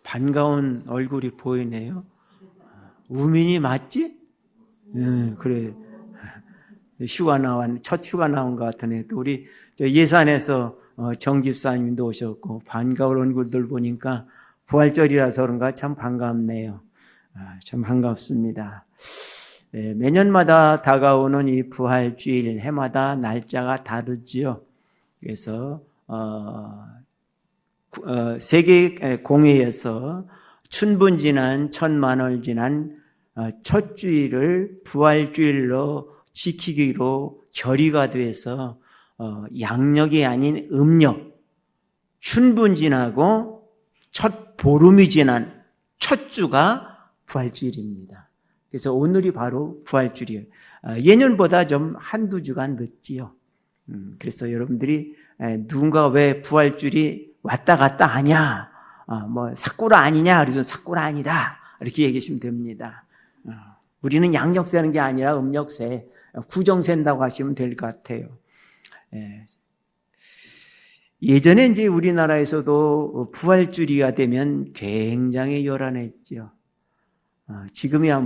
반가운 얼굴이 보이네요. 우민이 맞지? 그래. 첫 휴가 나온 것 같으네. 또 우리 예산에서 정 집사님도 오셨고, 반가운 얼굴들 보니까 부활절이라서 그런가 참 반갑네요. 참 반갑습니다. 매년마다 다가오는 이 부활주일, 해마다 날짜가 다르지요. 그래서 세계 공회에서 춘분 지난 천만월 지난 첫 주일을 부활주일로 지키기로 결의가 돼서 양력이 아닌 음력, 춘분 지나고 첫 보름이 지난 첫 주가 부활주일입니다. 그래서 오늘이 바로 부활주일이에요. 예년보다 좀 한두 주간 늦지요. 그래서 여러분들이 누군가 왜 부활주일이 왔다 갔다 하냐, 사꾸라 아니냐, 그래서 사꾸라 아니다, 이렇게 얘기하시면 됩니다. 우리는 양력 세는 게 아니라 음력 세, 구정 센다고 하시면 될 것 같아요. 예전에 이제 우리나라에서도 부활주일이 되면 굉장히 요란했죠. 지금이야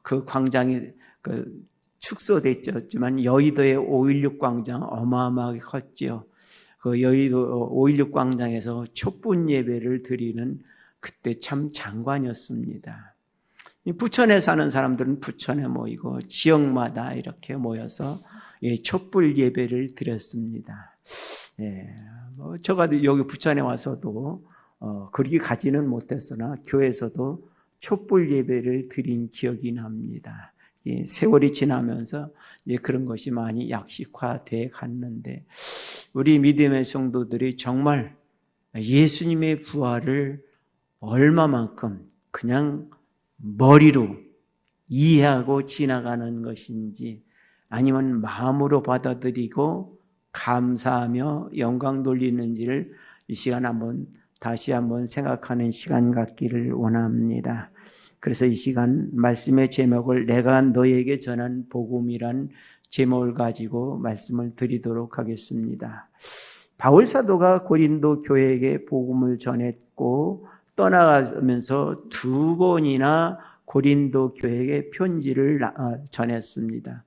그 광장이 축소됐지만 여의도의 5.16 광장 어마어마하게 컸죠. 그 여의도 5.16 광장에서 촛불 예배를 드리는 그때 참 장관이었습니다. 부천에 사는 사람들은 부천에 모이고 지역마다 이렇게 모여서 촛불 예배를 드렸습니다. 제가 여기 부천에 와서도 그렇게 가지는 못했으나 교회에서도 촛불 예배를 드린 기억이 납니다. 세월이 지나면서 그런 것이 많이 약식화되어 갔는데, 우리 믿음의 성도들이 정말 예수님의 부활을 얼마만큼 그냥 머리로 이해하고 지나가는 것인지, 아니면 마음으로 받아들이고 감사하며 영광 돌리는지를 이 시간 다시 한번 생각하는 시간 갖기를 원합니다. 그래서 이 시간 말씀의 제목을 내가 너에게 전한 복음이란 제목을 가지고 말씀을 드리도록 하겠습니다. 바울 사도가 고린도 교회에게 복음을 전했고 떠나가면서 2번이나 고린도 교회에게 편지를 전했습니다.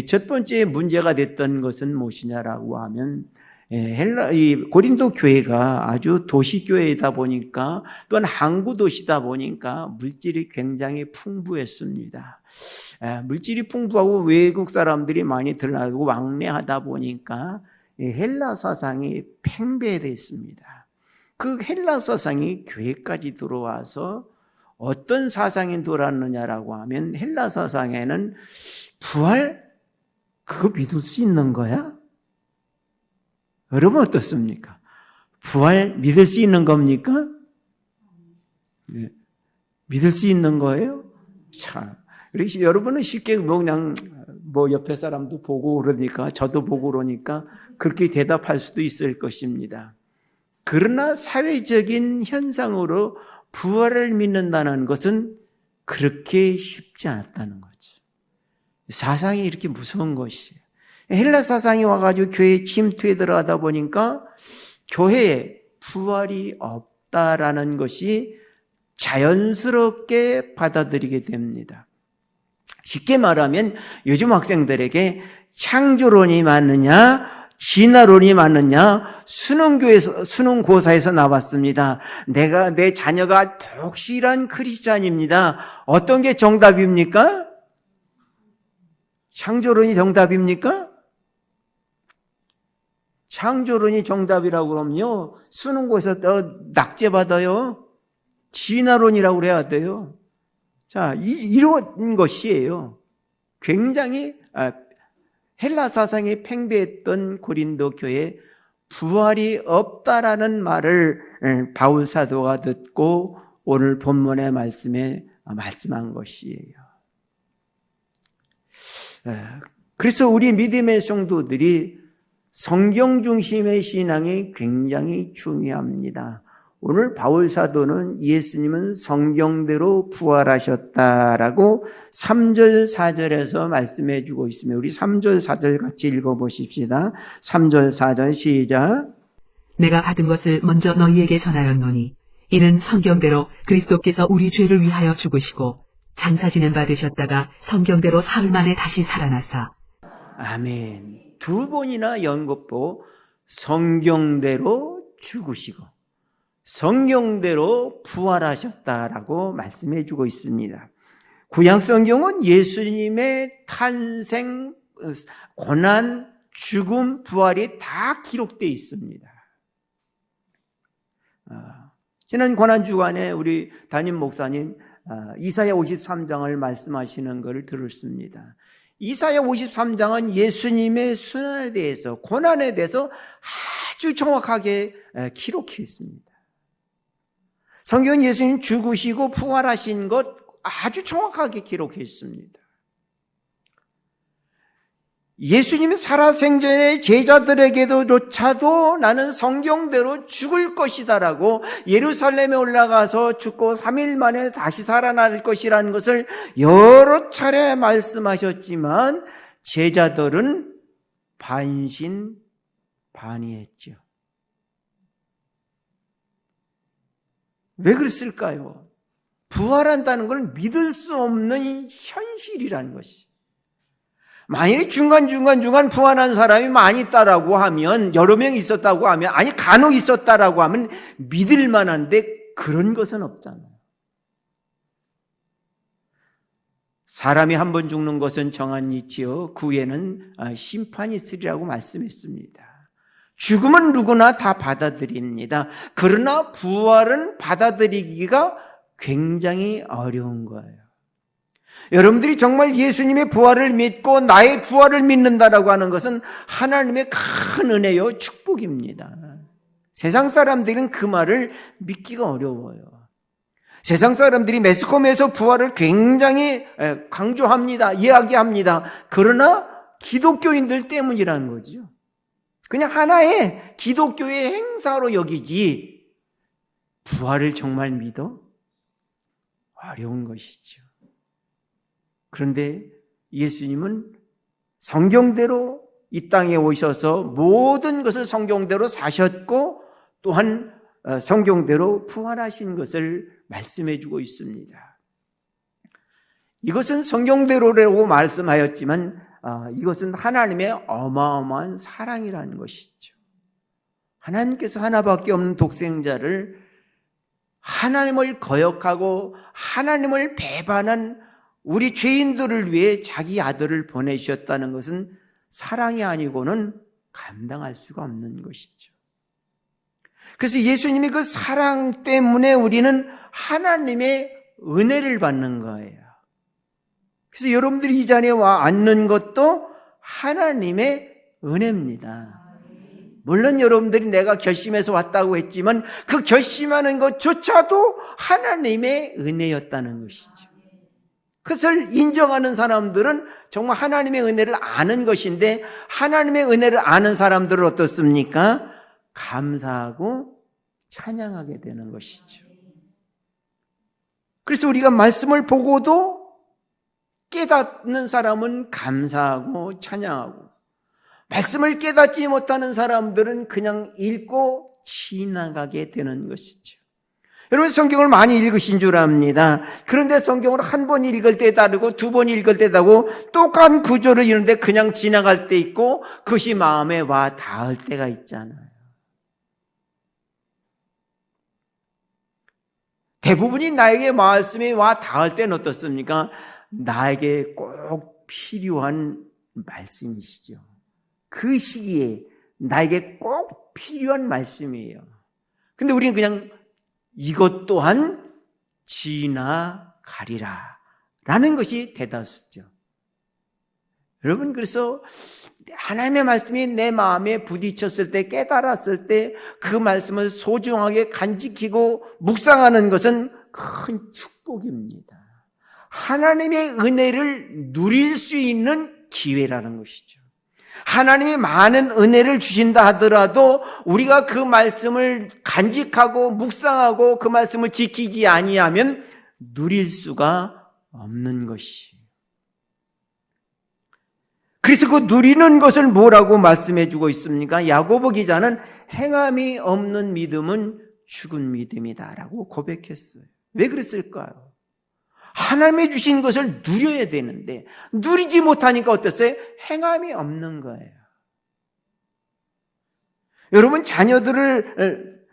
첫 번째 문제가 됐던 것은 무엇이냐라고 하면, 고린도 교회가 아주 도시교회이다 보니까, 또한 항구 도시다 보니까 물질이 굉장히 풍부했습니다. 물질이 풍부하고 외국 사람들이 많이 드러나고 왕래하다 보니까 헬라 사상이 팽배됐습니다. 그 헬라 사상이 교회까지 들어와서 어떤 사상이 돌았느냐라고 하면, 헬라 사상에는 부활 그거 믿을 수 있는 거야? 여러분 어떻습니까? 부활 믿을 수 있는 겁니까? 네. 믿을 수 있는 거예요? 참, 그래서 여러분은 쉽게 그냥 옆에 사람도 보고 그러니까, 저도 보고 그러니까 그렇게 대답할 수도 있을 것입니다. 그러나 사회적인 현상으로 부활을 믿는다는 것은 그렇게 쉽지 않았다는 거죠. 사상이 이렇게 무서운 것이에요. 헬라 사상이 와가지고 교회에 침투해 들어가다 보니까 교회에 부활이 없다라는 것이 자연스럽게 받아들이게 됩니다. 쉽게 말하면 요즘 학생들에게 창조론이 맞느냐, 진화론이 맞느냐, 수능고사에서 나왔습니다. 내 자녀가 독실한 크리스찬입니다. 어떤 게 정답입니까? 창조론이 정답입니까? 창조론이 정답이라고 그러면요, 수능고사에서 낙제받아요. 진화론이라고 그래야 돼요. 자, 이런 것이에요. 굉장히 헬라 사상이 팽배했던 고린도 교회에 부활이 없다라는 말을 바울 사도가 듣고 오늘 본문의 말씀에 말씀한 것이에요. 그래서 우리 믿음의 성도들이 성경 중심의 신앙이 굉장히 중요합니다. 오늘 바울 사도는 예수님은 성경대로 부활하셨다라고 3절 4절에서 말씀해 주고 있습니다. 우리 3절 4절 같이 읽어보십시다. 3절 4절 시작. 내가 받은 것을 먼저 너희에게 전하였노니 이는 성경대로 그리스도께서 우리 죄를 위하여 죽으시고 장사 지냄 받으셨다가 성경대로 사흘 만에 다시 살아나사. 아멘. 두 번이나 연거푸 성경대로 죽으시고 성경대로 부활하셨다라고 말씀해 주고 있습니다. 구약 성경은 예수님의 탄생, 고난, 죽음, 부활이 다 기록되어 있습니다. 지난 고난주간에 우리 담임 목사님 이사야 53장을 말씀하시는 것을 들었습니다. 이사야 53장은 예수님의 순환에 대해서, 고난에 대해서 아주 정확하게 기록해 있습니다. 성경은 예수님 죽으시고 부활하신 것 아주 정확하게 기록해 있습니다. 예수님이 살아생전에 제자들에게도조차도 나는 성경대로 죽을 것이다라고 예루살렘에 올라가서 죽고 3일 만에 다시 살아날 것이라는 것을 여러 차례 말씀하셨지만 제자들은 반신반의했죠. 왜 그랬을까요? 부활한다는 걸 믿을 수 없는 현실이라는 것이. 만약에 중간중간 부활한 사람이 많이 있다라고 하면, 여러 명 있었다고 하면, 아니 간혹 있었다라고 하면 믿을 만한데 그런 것은 없잖아요. 사람이 한 번 죽는 것은 정한 이치요 그 후에는 심판이 있으리라고 말씀했습니다. 죽음은 누구나 다 받아들입니다. 그러나 부활은 받아들이기가 굉장히 어려운 거예요. 여러분들이 정말 예수님의 부활을 믿고 나의 부활을 믿는다라고 하는 것은 하나님의 큰 은혜요 축복입니다. 세상 사람들은 그 말을 믿기가 어려워요. 세상 사람들이 매스컴에서 부활을 굉장히 강조합니다. 이야기합니다. 그러나 기독교인들 때문이라는 거죠. 그냥 하나의 기독교의 행사로 여기지 부활을 정말 믿어? 어려운 것이죠. 그런데 예수님은 성경대로 이 땅에 오셔서 모든 것을 성경대로 사셨고 또한 성경대로 부활하신 것을 말씀해 주고 있습니다. 이것은 성경대로라고 말씀하였지만 이것은 하나님의 어마어마한 사랑이라는 것이죠. 하나님께서 하나밖에 없는 독생자를 하나님을 거역하고 하나님을 배반한 우리 죄인들을 위해 자기 아들을 보내주셨다는 것은 사랑이 아니고는 감당할 수가 없는 것이죠. 그래서 예수님이 그 사랑 때문에 우리는 하나님의 은혜를 받는 거예요. 그래서 여러분들이 이 자리에 와 앉는 것도 하나님의 은혜입니다. 물론 여러분들이 내가 결심해서 왔다고 했지만 그 결심하는 것조차도 하나님의 은혜였다는 것이죠. 그것을 인정하는 사람들은 정말 하나님의 은혜를 아는 것인데 하나님의 은혜를 아는 사람들은 어떻습니까? 감사하고 찬양하게 되는 것이죠. 그래서 우리가 말씀을 보고도 깨닫는 사람은 감사하고 찬양하고 말씀을 깨닫지 못하는 사람들은 그냥 읽고 지나가게 되는 것이죠. 여러분 성경을 많이 읽으신 줄 압니다. 그런데 성경을 한 번 읽을 때 다르고 두 번 읽을 때 다르고 똑같은 구조를 읽는데 그냥 지나갈 때 있고 그것이 마음에 와 닿을 때가 있잖아요. 대부분이 나에게 말씀이 와 닿을 때는 어떻습니까? 나에게 꼭 필요한 말씀이시죠. 그 시기에 나에게 꼭 필요한 말씀이에요. 근데 우리는 그냥 이것 또한 지나가리라 라는 것이 대다수죠. 여러분 그래서 하나님의 말씀이 내 마음에 부딪혔을 때 깨달았을 때 그 말씀을 소중하게 간직히고 묵상하는 것은 큰 축복입니다. 하나님의 은혜를 누릴 수 있는 기회라는 것이죠. 하나님이 많은 은혜를 주신다 하더라도 우리가 그 말씀을 간직하고 묵상하고 그 말씀을 지키지 아니하면 누릴 수가 없는 것이. 그래서 그 누리는 것을 뭐라고 말씀해 주고 있습니까? 야고보 기자는 행함이 없는 믿음은 죽은 믿음이다라고 고백했어요. 왜 그랬을까요? 하나님이 주신 것을 누려야 되는데 누리지 못하니까 어땠어요? 행함이 없는 거예요. 여러분, 자녀들을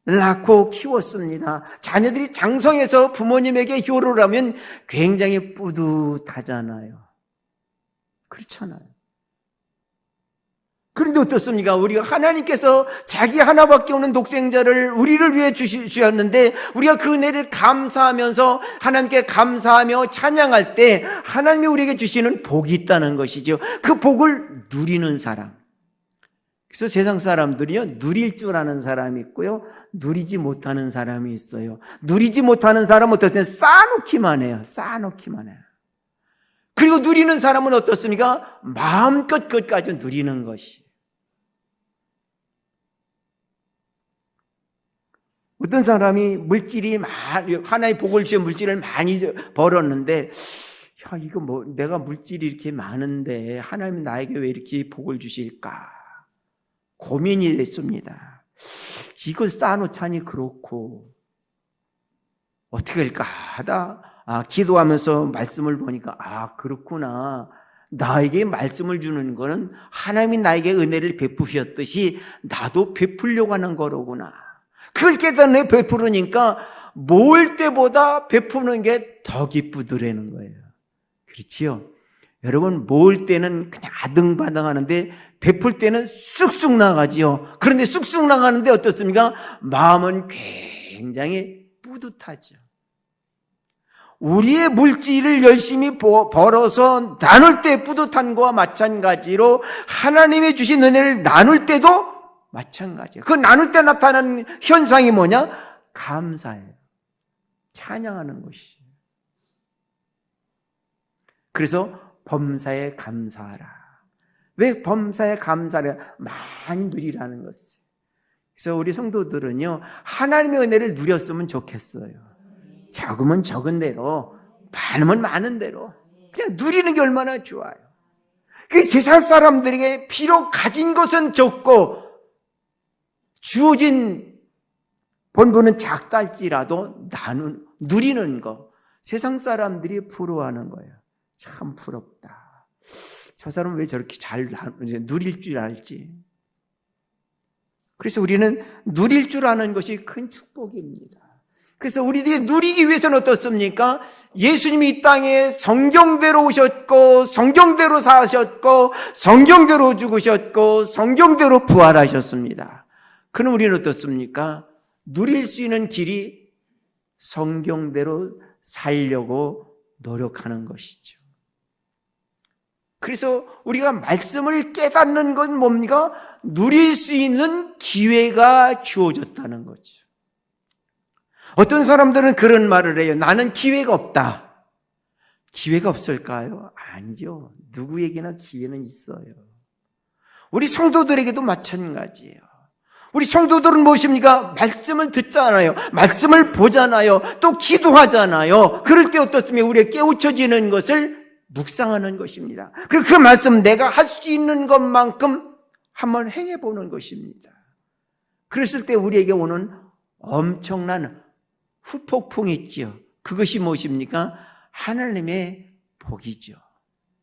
낳고 키웠습니다. 자녀들이 장성해서 부모님에게 효로를 하면 굉장히 뿌듯하잖아요. 그렇잖아요. 그런데 어떻습니까? 우리가 하나님께서 자기 하나밖에 없는 독생자를 우리를 위해 주셨는데 우리가 그 은혜를 감사하면서 하나님께 감사하며 찬양할 때 하나님이 우리에게 주시는 복이 있다는 것이죠. 그 복을 누리는 사람. 그래서 세상 사람들이요, 누릴 줄 아는 사람이 있고요, 누리지 못하는 사람이 있어요. 누리지 못하는 사람은 어떠세요? 쌓아놓기만 해요. 쌓아놓기만 해요. 그리고 누리는 사람은 어떻습니까? 마음껏 끝까지 누리는 것이. 어떤 사람이 하나의 복을 주신 물질을 많이 벌었는데, 야, 이거 내가 물질이 이렇게 많은데, 하나님은 나에게 왜 이렇게 복을 주실까? 고민이 됐습니다. 이걸 쌓아놓자니 그렇고, 어떻게 할까 하다, 기도하면서 말씀을 보니까, 그렇구나. 나에게 말씀을 주는 거는 하나님이 나에게 은혜를 베푸셨듯이 나도 베풀려고 하는 거로구나. 그걸 깨닫네. 베푸르니까 모을 때보다 베푸는 게 더 기쁘더라는 거예요. 그렇지요? 여러분, 모을 때는 그냥 아등바등 하는데 베풀 때는 쑥쑥 나가지요. 그런데 쑥쑥 나가는데 어떻습니까? 마음은 굉장히 뿌듯하죠. 우리의 물질을 열심히 벌어서 나눌 때 뿌듯한 거와 마찬가지로 하나님이 주신 은혜를 나눌 때도 마찬가지예요. 그 나눌 때 나타나는 현상이 뭐냐? 감사예요. 찬양하는 것이. 그래서 범사에 감사하라. 왜 범사에 감사를 많이 누리라는 것이에요. 그래서 우리 성도들은요, 하나님의 은혜를 누렸으면 좋겠어요. 적으면 적은 대로, 많으면 많은 대로 그냥 누리는 게 얼마나 좋아요. 그 세상 사람들에게 비록 가진 것은 적고 주어진 본분은 작다 할지라도 누리는 거, 세상 사람들이 부러워하는 거예요. 참 부럽다. 저 사람은 왜 저렇게 잘 누릴 줄 알지? 그래서 우리는 누릴 줄 아는 것이 큰 축복입니다. 그래서 우리들이 누리기 위해서는 어떻습니까? 예수님이 이 땅에 성경대로 오셨고, 성경대로 사셨고, 성경대로 죽으셨고, 성경대로 부활하셨습니다. 그럼 우리는 어떻습니까? 누릴 수 있는 길이 성경대로 살려고 노력하는 것이죠. 그래서 우리가 말씀을 깨닫는 건 뭡니까? 누릴 수 있는 기회가 주어졌다는 거죠. 어떤 사람들은 그런 말을 해요. 나는 기회가 없다. 기회가 없을까요? 아니죠. 누구에게나 기회는 있어요. 우리 성도들에게도 마찬가지예요. 우리 성도들은 무엇입니까? 말씀을 듣잖아요. 말씀을 보잖아요. 또 기도하잖아요. 그럴 때 어떻습니까? 우리가 깨우쳐지는 것을 묵상하는 것입니다. 그리고 그 말씀 내가 할 수 있는 것만큼 한번 행해보는 것입니다. 그랬을 때 우리에게 오는 엄청난 후폭풍이 있죠. 그것이 무엇입니까? 하나님의 복이죠.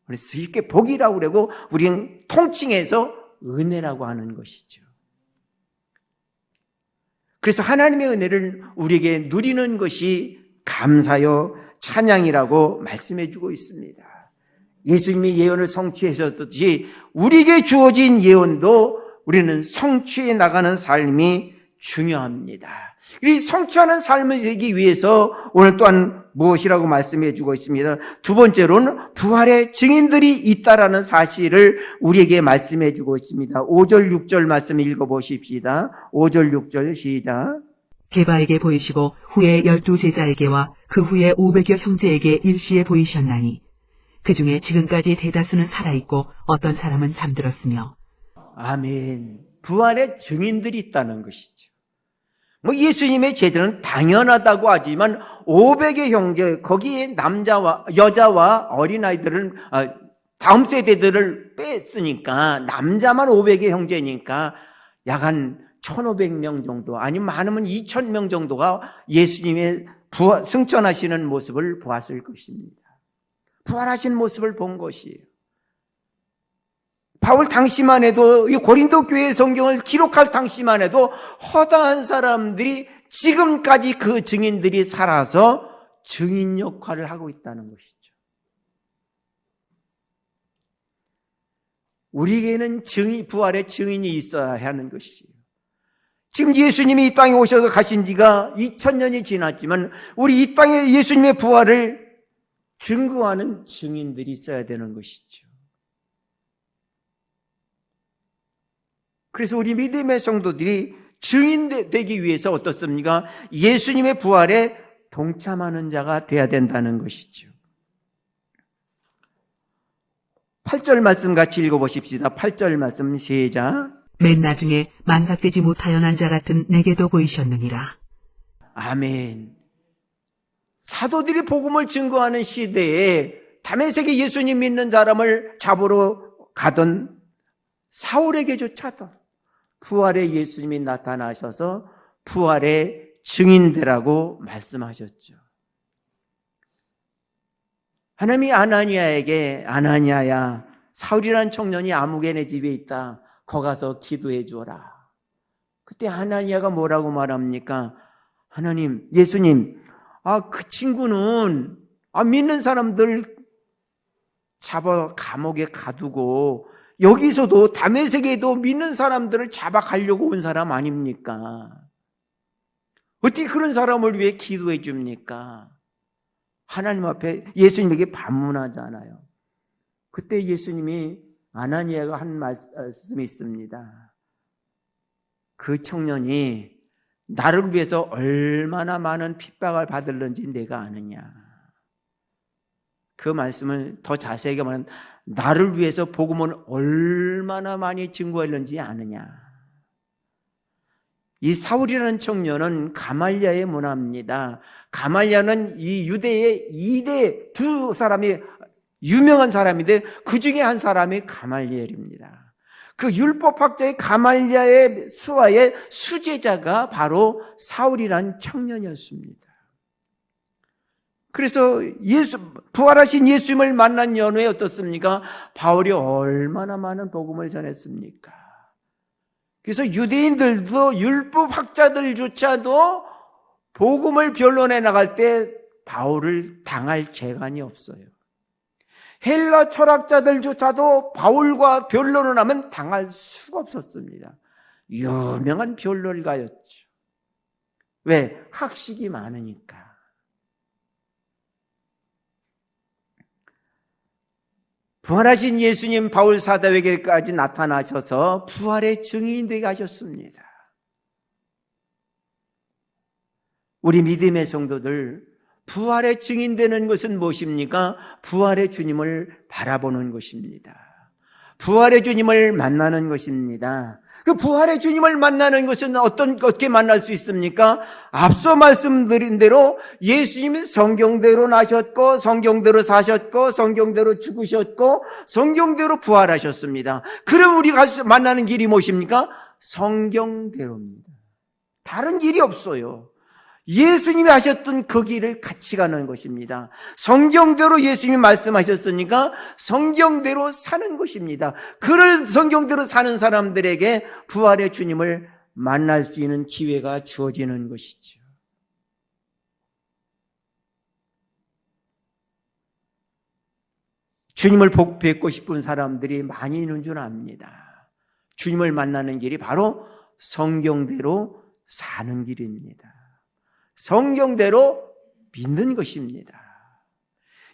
그래서 이렇게 복이라고 그러고 우리는 통칭해서 은혜라고 하는 것이죠. 그래서 하나님의 은혜를 우리에게 누리는 것이 감사요 찬양이라고 말씀해 주고 있습니다. 예수님이 예언을 성취하셨듯이 우리에게 주어진 예언도 우리는 성취해 나가는 삶이 중요합니다. 이 성취하는 삶을 되기 위해서 오늘 또한 무엇이라고 말씀해 주고 있습니다. 두 번째로는 부활의 증인들이 있다라는 사실을 우리에게 말씀해 주고 있습니다. 5절 6절 말씀 읽어보십시다. 5절 6절 시작. 게바에게 보이시고 후에 12제자에게와 그 후에 500여 형제에게 일시에 보이셨나니 그 중에 지금까지 대다수는 살아있고 어떤 사람은 잠들었으며. 아멘. 부활의 증인들이 있다는 것이죠. 예수님의 제자는 당연하다고 하지만 500의 형제, 거기에 남자와 여자와 어린아이들을 다음 세대들을 뺐으니까 남자만 500의 형제니까 약 한 1,500명 정도, 아니면 많으면 2,000명 정도가 예수님의 승천하시는 모습을 보았을 것입니다. 부활하신 모습을 본 것이에요. 바울 당시만 해도, 이 고린도 교회 성경을 기록할 당시만 해도 허다한 사람들이 지금까지 그 증인들이 살아서 증인 역할을 하고 있다는 것이죠. 우리에게는 부활의 증인이 있어야 하는 것이에요. 지금 예수님이 이 땅에 오셔서 가신 지가 2000년이 지났지만 우리 이 땅에 예수님의 부활을 증거하는 증인들이 있어야 되는 것이죠. 그래서 우리 믿음의 성도들이 증인되기 위해서 어떻습니까? 예수님의 부활에 동참하는 자가 되어야 된다는 것이죠. 8절 말씀 같이 읽어보십시다. 8절 말씀 시작. 맨 나중에 망각되지 못하여 난 자 같은 내게도 보이셨느니라. 아멘. 사도들이 복음을 증거하는 시대에 다메섹에 예수님 믿는 사람을 잡으러 가던 사울에게조차도 부활의 예수님이 나타나셔서 부활의 증인되라고 말씀하셨죠. 하나님이 아나니아에게 아나니아야, 사울이라는 청년이 아무개네 집에 있다. 거 가서 기도해 주어라. 그때 아나니아가 뭐라고 말합니까? 하나님, 예수님, 그 친구는 믿는 사람들 잡아 감옥에 가두고 여기서도 다메섹에도 믿는 사람들을 잡아 가려고 온 사람 아닙니까? 어떻게 그런 사람을 위해 기도해 줍니까? 하나님 앞에 예수님에게 반문하잖아요. 그때 예수님이 아나니아가 한 말씀이 있습니다. 그 청년이 나를 위해서 얼마나 많은 핍박을 받을는지 내가 아느냐. 그 말씀을 더 자세하게 말하면 나를 위해서 복음을 얼마나 많이 증거했는지 아느냐. 이 사울이라는 청년은 가말리아의 문화입니다. 가말리아는 이 유대의 2대 두 사람이 유명한 사람인데 그 중에 한 사람이 가말리엘입니다. 그 율법학자의 가말리아의 수하의 수제자가 바로 사울이란 청년이었습니다. 그래서 부활하신 예수님을 만난 연후에 어떻습니까? 바울이 얼마나 많은 복음을 전했습니까? 그래서 유대인들도 율법학자들조차도 복음을 변론해 나갈 때 바울을 당할 재간이 없어요. 헬라 철학자들조차도 바울과 변론을 하면 당할 수가 없었습니다. 유명한 변론가였죠. 왜? 학식이 많으니까. 부활하신 예수님 바울 사도에게까지 나타나셔서 부활의 증인이 되게 하셨습니다. 우리 믿음의 성도들, 부활의 증인되는 것은 무엇입니까? 부활의 주님을 바라보는 것입니다. 부활의 주님을 만나는 것입니다. 그 부활의 주님을 만나는 것은 어떻게 만날 수 있습니까? 앞서 말씀드린 대로 예수님이 성경대로 나셨고 성경대로 사셨고 성경대로 죽으셨고 성경대로 부활하셨습니다. 그럼 우리가 만나는 길이 무엇입니까? 성경대로입니다. 다른 길이 없어요. 예수님이 하셨던 그 길을 같이 가는 것입니다. 성경대로 예수님이 말씀하셨으니까 성경대로 사는 것입니다. 그런 성경대로 사는 사람들에게 부활의 주님을 만날 수 있는 기회가 주어지는 것이죠. 주님을 뵙고 싶은 사람들이 많이 있는 줄 압니다. 주님을 만나는 길이 바로 성경대로 사는 길입니다. 성경대로 믿는 것입니다.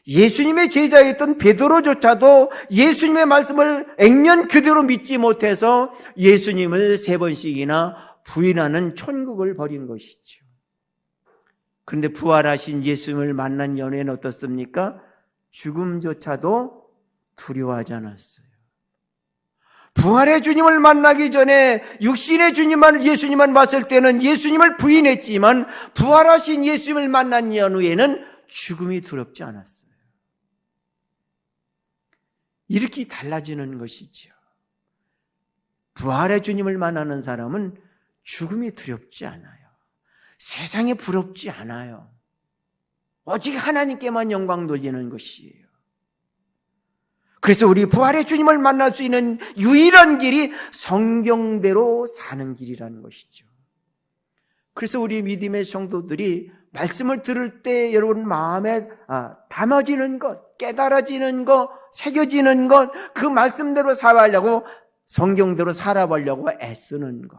예수님의 제자였던 베드로조차도 예수님의 말씀을 액면 그대로 믿지 못해서 예수님을 3번씩이나 부인하는 천국을 벌인 것이죠. 그런데 부활하신 예수님을 만난 연예는 어떻습니까? 죽음조차도 두려워하지 않았어요. 부활의 주님을 만나기 전에 육신의 예수님만 봤을 때는 예수님을 부인했지만 부활하신 예수님을 만난 연후에는 죽음이 두렵지 않았어요. 이렇게 달라지는 것이죠. 부활의 주님을 만나는 사람은 죽음이 두렵지 않아요. 세상에 부럽지 않아요. 오직 하나님께만 영광 돌리는 것이에요. 그래서 우리 부활의 주님을 만날 수 있는 유일한 길이 성경대로 사는 길이라는 것이죠. 그래서 우리 믿음의 성도들이 말씀을 들을 때 여러분 마음에 담아지는 것, 깨달아지는 것, 새겨지는 것, 그 말씀대로 살아가려고, 성경대로 살아보려고 애쓰는 것,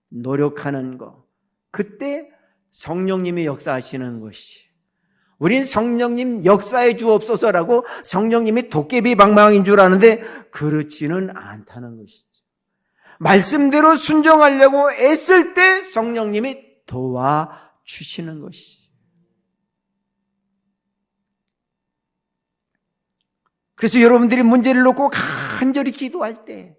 노력하는 것, 그때 성령님이 역사하시는 것이, 우린 성령님 역사해 주옵소서라고 성령님이 도깨비 방망인 줄 아는데 그렇지는 않다는 것이죠. 말씀대로 순종하려고 애쓸 때 성령님이 도와주시는 것이. 그래서 여러분들이 문제를 놓고 간절히 기도할 때,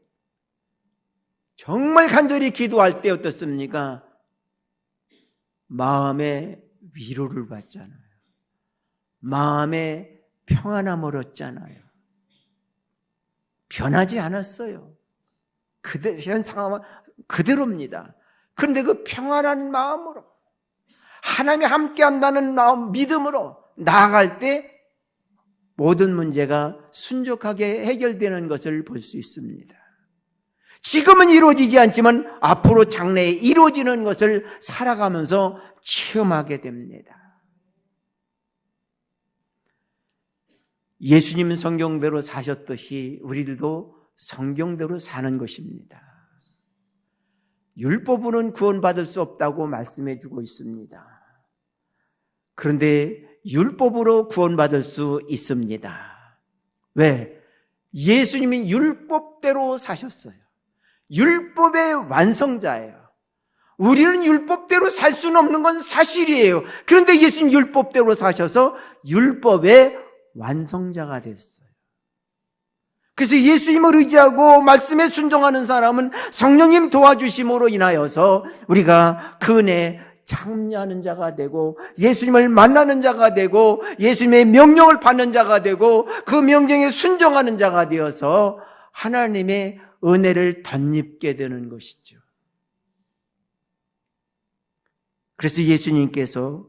정말 간절히 기도할 때 어떻습니까? 마음의 위로를 받잖아요. 마음의 평안함을 얻잖아요. 변하지 않았어요. 현 상황은 그대로입니다. 그런데 그 평안한 마음으로, 하나님이 함께한다는 마음, 믿음으로 나아갈 때 모든 문제가 순적하게 해결되는 것을 볼 수 있습니다. 지금은 이루어지지 않지만 앞으로 장래에 이루어지는 것을 살아가면서 체험하게 됩니다. 예수님은 성경대로 사셨듯이 우리들도 성경대로 사는 것입니다. 율법으로는 구원받을 수 없다고 말씀해 주고 있습니다. 그런데 율법으로 구원받을 수 있습니다. 왜? 예수님이 율법대로 사셨어요. 율법의 완성자예요. 우리는 율법대로 살 수는 없는 건 사실이에요. 그런데 예수님 율법대로 사셔서 율법의 완성자가 됐어요. 그래서 예수님을 의지하고 말씀에 순종하는 사람은 성령님 도와주심으로 인하여서 우리가 그 은혜에 참여하는 자가 되고, 예수님을 만나는 자가 되고, 예수님의 명령을 받는 자가 되고, 그 명령에 순종하는 자가 되어서 하나님의 은혜를 덧입게 되는 것이죠. 그래서 예수님께서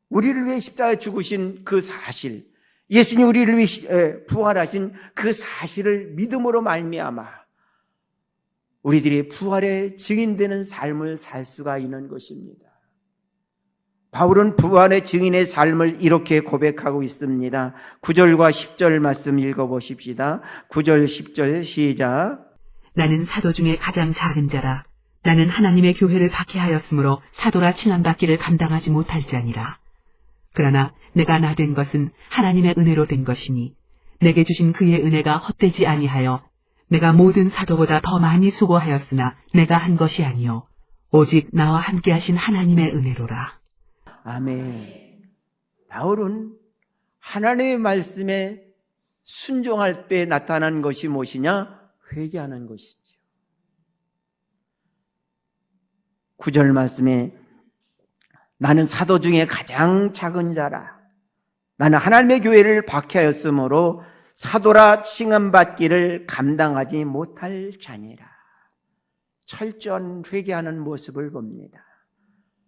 우리를 위해 십자가에 죽으신 그 사실, 예수님 우리를 위해 부활하신 그 사실을 믿음으로 말미암아 우리들이 부활의 증인되는 삶을 살 수가 있는 것입니다. 바울은 부활의 증인의 삶을 이렇게 고백하고 있습니다. 9절과 10절 말씀 읽어보십시다. 9절 10절 시작. 나는 사도 중에 가장 작은 자라. 나는 하나님의 교회를 박해하였으므로 사도라 칭함받기를 감당하지 못할 자니라. 그러나 내가 나 된 것은 하나님의 은혜로 된 것이니 내게 주신 그의 은혜가 헛되지 아니하여 내가 모든 사도보다 더 많이 수고하였으나 내가 한 것이 아니요 오직 나와 함께 하신 하나님의 은혜로라. 아멘. 바울은 하나님의 말씀에 순종할 때 나타난 것이 무엇이냐? 회개하는 것이죠. 9절 말씀에 나는 사도 중에 가장 작은 자라. 나는 하나님의 교회를 박해하였으므로 사도라 칭함받기를 감당하지 못할 자니라. 철저한 회개하는 모습을 봅니다.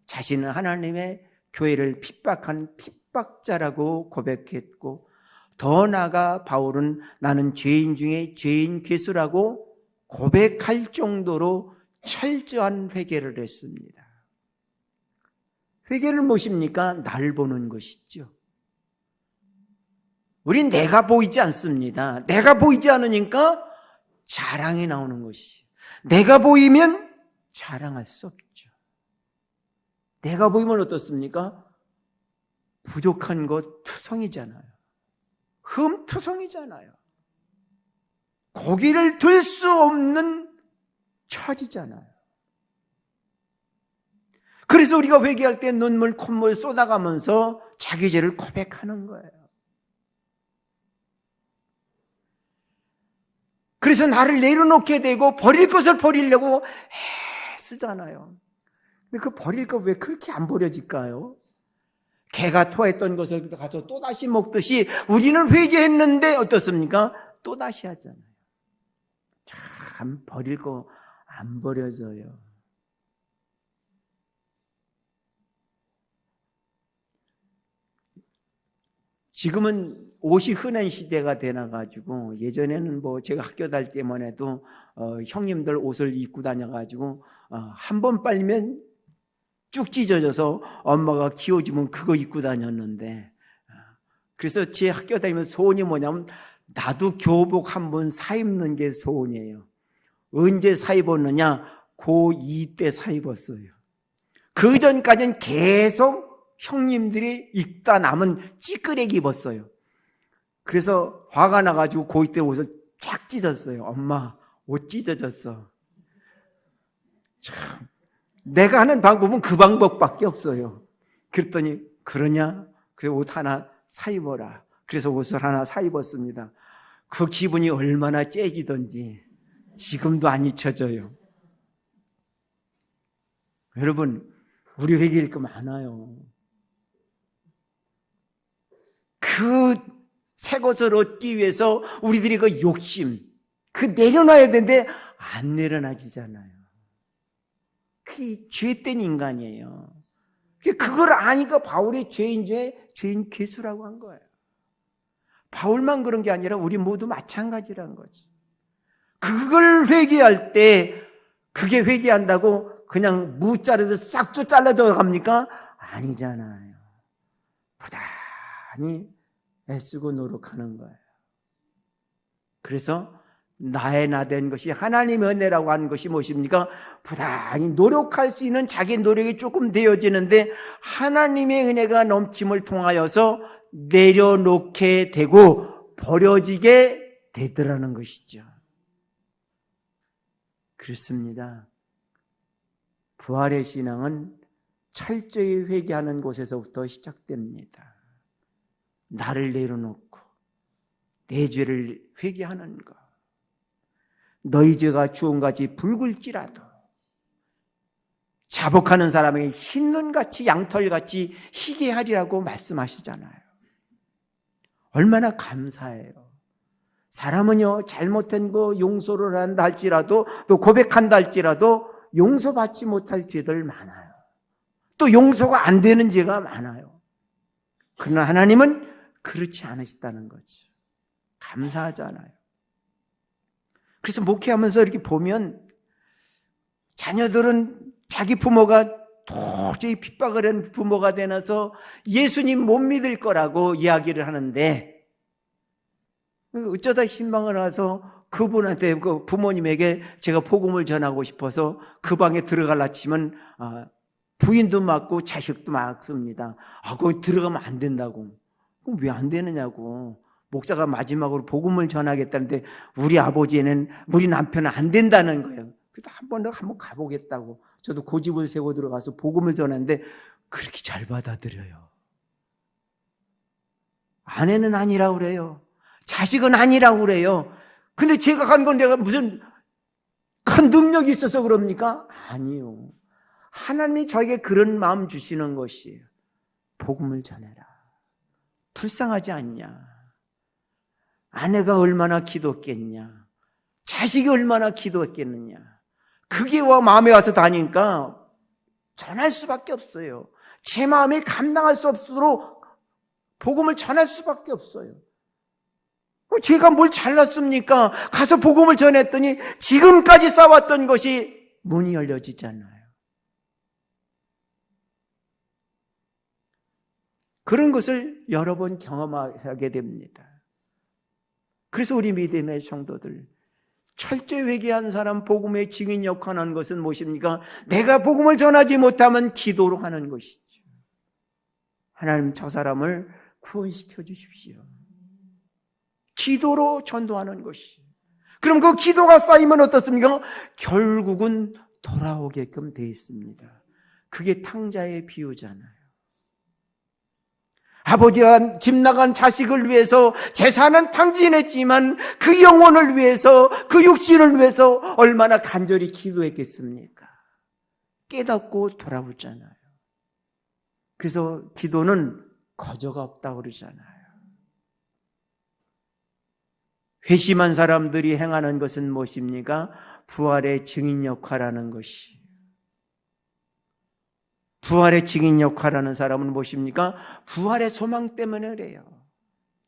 자신은 하나님의 교회를 핍박한 핍박자라고 고백했고, 더 나아가 바울은 나는 죄인 중에 죄인 괴수라고 고백할 정도로 철저한 회개를 했습니다. 회개는 무엇입니까? 날 보는 것이죠. 우린 내가 보이지 않습니다. 내가 보이지 않으니까 자랑이 나오는 것이. 내가 보이면 자랑할 수 없죠. 내가 보이면 어떻습니까? 부족한 것 투성이잖아요. 흠투성이잖아요. 고기를 들 수 없는 처지잖아요. 그래서 우리가 회개할 때 눈물 콧물 쏟아가면서 자기 죄를 고백하는 거예요. 그래서 나를 내려놓게 되고 버릴 것을 버리려고 애쓰잖아요. 근데 그 버릴 거 왜 그렇게 안 버려질까요? 개가 토했던 것을 가서 또다시 먹듯이 우리는 회개했는데 어떻습니까? 또다시 하잖아요. 참 버릴 거 안 버려져요. 지금은 옷이 흔한 시대가 되나가지고 예전에는 뭐 제가 학교 다닐 때만 해도 형님들 옷을 입고 다녀가지고 한 번 빨면 쭉 찢어져서 엄마가 키워주면 그거 입고 다녔는데, 그래서 제 학교 다니면서 소원이 뭐냐면 나도 교복 한 번 사 입는 게 소원이에요. 언제 사 입었느냐? 고2 때 사 입었어요. 그 전까지는 계속 형님들이 입다 남은 찌끄레기 입었어요. 그래서 화가 나가지고 고2 때 옷을 쫙 찢었어요. 엄마, 옷 찢어졌어. 참, 내가 하는 방법은 그 방법밖에 없어요. 그랬더니 그러냐? 그래서 옷 하나 사 입어라. 그래서 옷을 하나 사 입었습니다. 그 기분이 얼마나 째지던지 지금도 안 잊혀져요. 여러분, 우리 회개할 거 많아요. 그 새 것을 얻기 위해서 우리들이 그 욕심, 그 내려놔야 되는데 안 내려놔지잖아요. 그게 죄된 인간이에요. 그걸 아니까 바울이 죄인 괴수라고 한 거예요. 바울만 그런 게 아니라 우리 모두 마찬가지라는 거죠. 그걸 회개할 때 그게 회개한다고 그냥 무 자르듯 싹둑 잘라져 갑니까? 아니잖아요. 부단히 애쓰고 노력하는 거예요. 그래서 나의 나 된 것이 하나님의 은혜라고 하는 것이 무엇입니까? 부단히 노력할 수 있는 자기 노력이 조금 되어지는데 하나님의 은혜가 넘침을 통하여서 내려놓게 되고 버려지게 되더라는 것이죠. 그렇습니다. 부활의 신앙은 철저히 회개하는 곳에서부터 시작됩니다. 나를 내려놓고 내 죄를 회개하는 것. 너희 죄가 주홍같이 붉을지라도 자복하는 사람에게 흰 눈같이 양털같이 희게 하리라고 말씀하시잖아요. 얼마나 감사해요. 사람은요, 잘못한 거 용서를 한다 할지라도, 또 고백한다 할지라도 용서받지 못할 죄들 많아요. 또 용서가 안 되는 죄가 많아요. 그러나 하나님은 그렇지 않으시다는 거죠. 감사하잖아요. 그래서 목회하면서 이렇게 보면 자녀들은 자기 부모가 도저히 핍박을 하는 부모가 되어서 예수님 못 믿을 거라고 이야기를 하는데, 어쩌다 신방을 와서 그분한테, 그 부모님에게 제가 복음을 전하고 싶어서 그 방에 들어가려 치면 부인도 맞고 자식도 맞습니다. 거기 들어가면 안 된다고. 그럼 왜 안 되느냐고. 목사가 마지막으로 복음을 전하겠다는데 우리 아버지는, 우리 남편은 안 된다는 거예요. 그래서 한번 가보겠다고. 저도 고집을 세고 들어가서 복음을 전하는데 그렇게 잘 받아들여요. 아내는 아니라고 그래요. 자식은 아니라고 그래요. 근데 제가 간 건 내가 무슨 큰 능력이 있어서 그럽니까? 아니요. 하나님이 저에게 그런 마음 주시는 것이에요. 복음을 전해라. 불쌍하지 않냐? 아내가 얼마나 기도했겠냐? 자식이 얼마나 기도했겠느냐? 그게 마음에 와서 다니니까 전할 수밖에 없어요. 제 마음이 감당할 수 없도록 복음을 전할 수밖에 없어요. 제가 뭘 잘났습니까? 가서 복음을 전했더니 지금까지 쌓았던 것이 문이 열려지잖아요. 그런 것을 여러 번 경험하게 됩니다. 그래서 우리 믿음의 성도들, 철저히 회개한 사람 복음의 증인 역할하는 것은 무엇입니까? 내가 복음을 전하지 못하면 기도로 하는 것이죠. 하나님, 저 사람을 구원시켜 주십시오. 기도로 전도하는 것이. 그럼 그 기도가 쌓이면 어떻습니까? 결국은 돌아오게끔 되어 있습니다. 그게 탕자의 비유잖아요. 아버지가 집 나간 자식을 위해서 재산은 탕진했지만 그 영혼을 위해서, 그 육신을 위해서 얼마나 간절히 기도했겠습니까? 깨닫고 돌아오잖아요. 그래서 기도는 거저가 없다고 그러잖아요. 회심한 사람들이 행하는 것은 무엇입니까? 부활의 증인 역할하는 것이. 부활의 증인 역할하는 사람은 무엇입니까? 부활의 소망 때문에 그래요.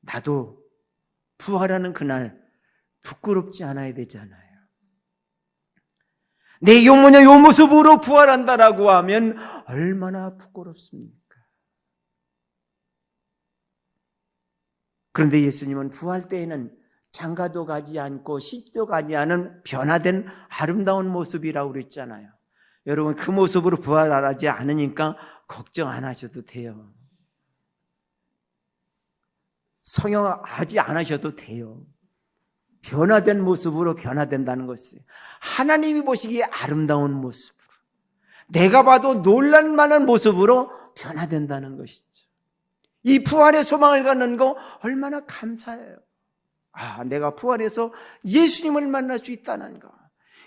나도 부활하는 그날 부끄럽지 않아야 되잖아요. 내 영혼의 요 모습으로 부활한다라고 하면 얼마나 부끄럽습니까? 그런데 예수님은 부활 때에는 장가도 가지 않고 시집도 가지 않은 변화된 아름다운 모습이라고 그랬잖아요. 여러분, 그 모습으로 부활하지 않으니까 걱정 안 하셔도 돼요. 성형하지 않으셔도 돼요. 변화된 모습으로 변화된다는 것이에요. 하나님이 보시기에 아름다운 모습으로, 내가 봐도 놀랄만한 모습으로 변화된다는 것이죠. 이 부활의 소망을 갖는 거 얼마나 감사해요. 내가 부활해서 예수님을 만날 수 있다는 거,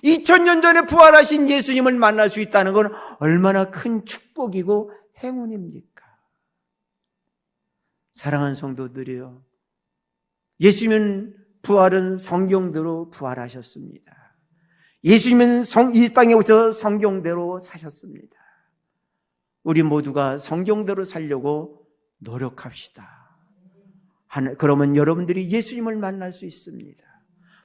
2000년 전에 부활하신 예수님을 만날 수 있다는 건 얼마나 큰 축복이고 행운입니까? 사랑하는 성도들이요, 예수님은 부활은 성경대로 부활하셨습니다. 예수님은 이 땅에 오셔서 성경대로 사셨습니다. 우리 모두가 성경대로 살려고 노력합시다. 그러면 여러분들이 예수님을 만날 수 있습니다.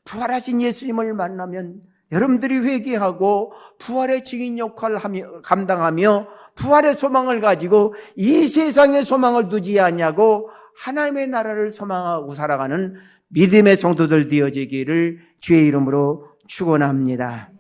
부활하신 예수님을 만나면 여러분들이 회개하고 부활의 증인 역할을 감당하며 부활의 소망을 가지고 이 세상의 소망을 두지 않냐고 하나님의 나라를 소망하고 살아가는 믿음의 성도들 되어지기를 주의 이름으로 축원합니다.